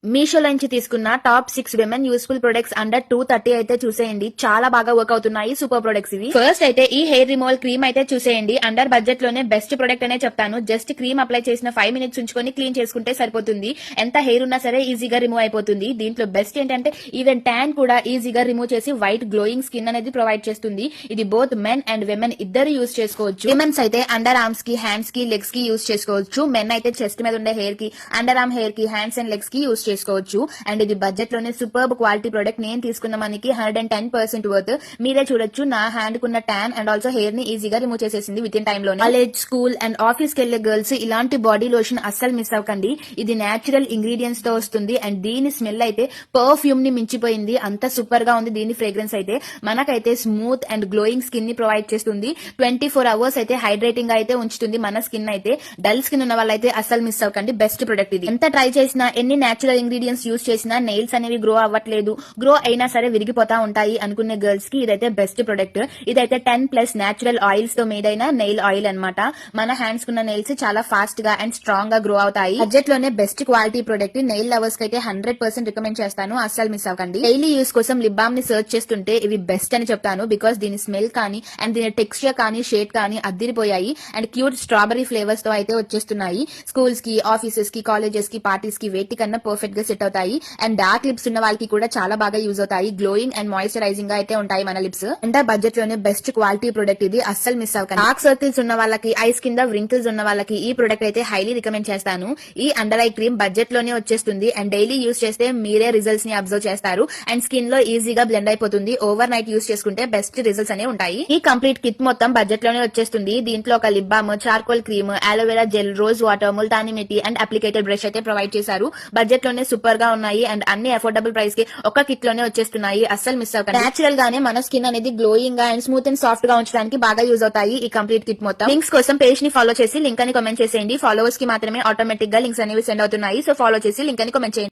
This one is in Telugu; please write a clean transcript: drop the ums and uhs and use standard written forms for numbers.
మీషోలో నుంచి తీసుకున్న top 6 women useful products under 230 అయితే చూసేయండి. చాలా బాగా వర్క్ అవుతున్నాయి. సూపర్ ప్రొడక్ట్స్ ఇవి. ఫస్ట్ అయితే ఈ హెయిర్ రిమూవల్ క్రీమ్ అయితే చూసేయండి. అండర్ బడ్జెట్ లోనే బెస్ట్ ప్రొడక్ట్ అనే చెప్తాను. జస్ట్ క్రీమ్ అప్లై చేసిన 5 మినిట్స్ ఉంచుకొని క్లీన్ చేసుకుంటే సరిపోతుంది. ఎంత హెయిర్ ఉన్నా సరే ఈజీగా రిమూవ్ అయిపోతుంది. దీంట్లో బెస్ట్ ఏంటంటే ఈవెన్ ట్యాన్ కూడా ఈజీగా రిమూవ్ చేసి వైట్ గ్లోయింగ్ స్కిన్ అనేది ప్రొవైడ్ చేస్తుంది. ఇది బోత్ మెన్ అండ్ విమెన్ ఇద్దరు యూజ్ చేసుకోవచ్చు. విమెన్స్ అయితే అండర్ ఆర్మ్స్ కి, హ్యాండ్స్ కి, లెగ్స్ కి యూజ్ చేసుకోవచ్చు. మెన్ అయితే చెస్ట్ మీద ఉండే హెయిర్ కి, అండర్ ఆర్మ్ హెయిర్ కి, హ్యాండ్స్ అండ్ లెగ్స్ కి యూజ్ చేసుకోవచ్చు. అండ్ ఇది బడ్జెట్ లోనే సూపర్బ్ క్వాలిటీ ప్రొడక్ట్. నేను తీసుకున్న మనకి 110% వర్త్. మీరే చూడొచ్చు నా హ్యాండ్ కున్న ట్యాన్ అండ్ ఆల్సో హెయిర్ ని ఈజీగా రిమూవ్ చేసేసింది విత్ ఇన్ టైమ్ లోనే. కాలేజ్, స్కూల్ అండ్ ఆఫీస్ కి వెళ్లే గర్ల్స్ ఇలాంటి బాడీ లోషన్ అస్సలు మిస్ అవ్వకండి. ఇది నేచురల్ ఇంగ్రీడియంట్స్ తో వస్తుంది అండ్ దీని స్మెల్ అయితే పర్ఫ్యూమ్ ని మించిపోయింది. అంత సూపర్ గా ఉంది దీని ఫ్రేగ్రెన్స్ అయితే. మనకైతే స్మూత్ అండ్ గ్లోయింగ్ స్కిన్ ని ప్రొవైడ్ చేస్తుంది. 24 అవర్స్ అయితే హైడ్రేటింగ్ అయితే ఉంచుతుంది మన స్కిన్ అయితే. డల్ స్కిన్ ఉన్న వాళ్ళైతే అస్సలు మిస్ అవ్వకండి. బెస్ట్ ప్రొడక్ట్ ఇది. ఎంత ట్రై చేసినా, ఎన్ని నేచురల్ ఇంగ్రీడియంట్స్ యూజ్ చేసినా నెయిల్స్ అనేవి గ్రో అవ్వట్లేదు, గ్రో అయినా సరే విరిగిపోతా ఉంటాయి అనుకునే గర్ల్స్ కి ఇదైతే బెస్ట్ ప్రొడక్ట్. ఇదైతే 10+ నేచురల్ ఆయిల్స్ తో మేడ్ అయిన నెయిల్ ఆయిల్ అన్నమాట. మన హ్యాండ్స్ కున్న నెయిల్స్ చాలా ఫాస్ట్ గా అండ్ స్ట్రాంగ్ గా గ్రో అవుతాయి. బడ్జెట్ లోనే best quality product. Nail lovers కి అయితే 100% రికమెండ్ చేస్తాను. అస్సలు మిస్ అవ్వకండి. డైలీ యూస్ కోసం లిప్ బామ్ ని సర్చ్ చేస్తుంటే ఇవి బెస్ట్ అని చెప్తాను. బికాస్ దీని స్మెల్ కానీ అండ్ దీని టెక్స్చర్ కానీ షేడ్ కానీ అద్దిరిపోయాయి అండ్ క్యూట్ స్ట్రాబెరీ ఫ్లేవర్స్ తో అయితే వచ్చేస్తున్నాయి. స్కూల్స్ కి, ఆఫీసెస్ కి, కాలేజెస్ కి, పార్టీస్ కి వేటి కన్నా పర్ఫెక్ట్ గా సెట్ అవుతాయి. అండ్ డార్క్ లిప్స్ ఉన్న వాళ్ళకి కూడా చాలా బాగా యూజ్ అవుతాయి. గ్లోయింగ్ అండ్ మాయిశ్చరైజింగ్ గా అయితే ఉంటాయి మన లిప్స్. అండ్ బడ్జెట్ లోనే బెస్ట్ క్వాలిటీ ప్రొడక్ట్ ఇది. అస్సలు మిస్ అవ్వకండి. డార్క్ సర్కిల్స్ ఉన్న వాళ్ళకి, ఐస్ కింద వ్రింకిల్స్ ఉన్న వాళ్ళకి ఈ ప్రొడక్ట్ అయితే హైలీ రికమెండ్ చేస్తాను. ఈ అండర్ ఐ క్రీమ్ బడ్జెట్ లోనే వచ్చేస్తుంది అండ్ డైలీ యూజ్ చేస్తే మీరే రిజల్ట్స్ ని అబ్జర్వ్ చేస్తారు అండ్ స్కిన్ లో ఈజీగా బ్లెండ్ అయిపోతుంది. ఓవర్ నైట్ యూజ్ చేసుకుంటే బెస్ట్ రిజల్ట్స్ అనేవి ఉంటాయి. ఈ కంప్లీట్ కిట్ మొత్తం బడ్జెట్ లోనే వచ్చేస్తుంది. దీంట్లో ఒక lip balm, charcoal cream, aloe vera gel, rose water, Multani mitti and applicated brush అయితే ప్రొవైడ్ చేశారు. బడ్జెట్ లోనే సూపర్ గా ఉన్నాయి అండ్ అన్ని అఫోర్డబుల్ ప్రైస్ కి ఒక కిట్ లోనే వచ్చేస్తున్నాయి. అస్సలు మిస్ అవ్వకండి. నేచురల్ గానే మన స్కిన్ అనేది గ్లోయింగ్ గా అండ్ స్మూత్ అండ్ సాఫ్ట్ గా ఉంచడానికి బాగా యూజ్ అవుతాయి ఈ కంప్లీట్ కిట్ మొత్తం. లింక్స్ కోసం పేజ్ ని ఫాలో చేసి లింక్ అని కామెంట్ చేసేయండి. ఫాలోవర్స్ కి మాత్రమే ఆటోమేటిక్ గా లింక్స్ అనేవి సెండ్ అవుతున్నాయి. సో ఫాలో చేసి లింక్ అని కామెంట్ చేయండి.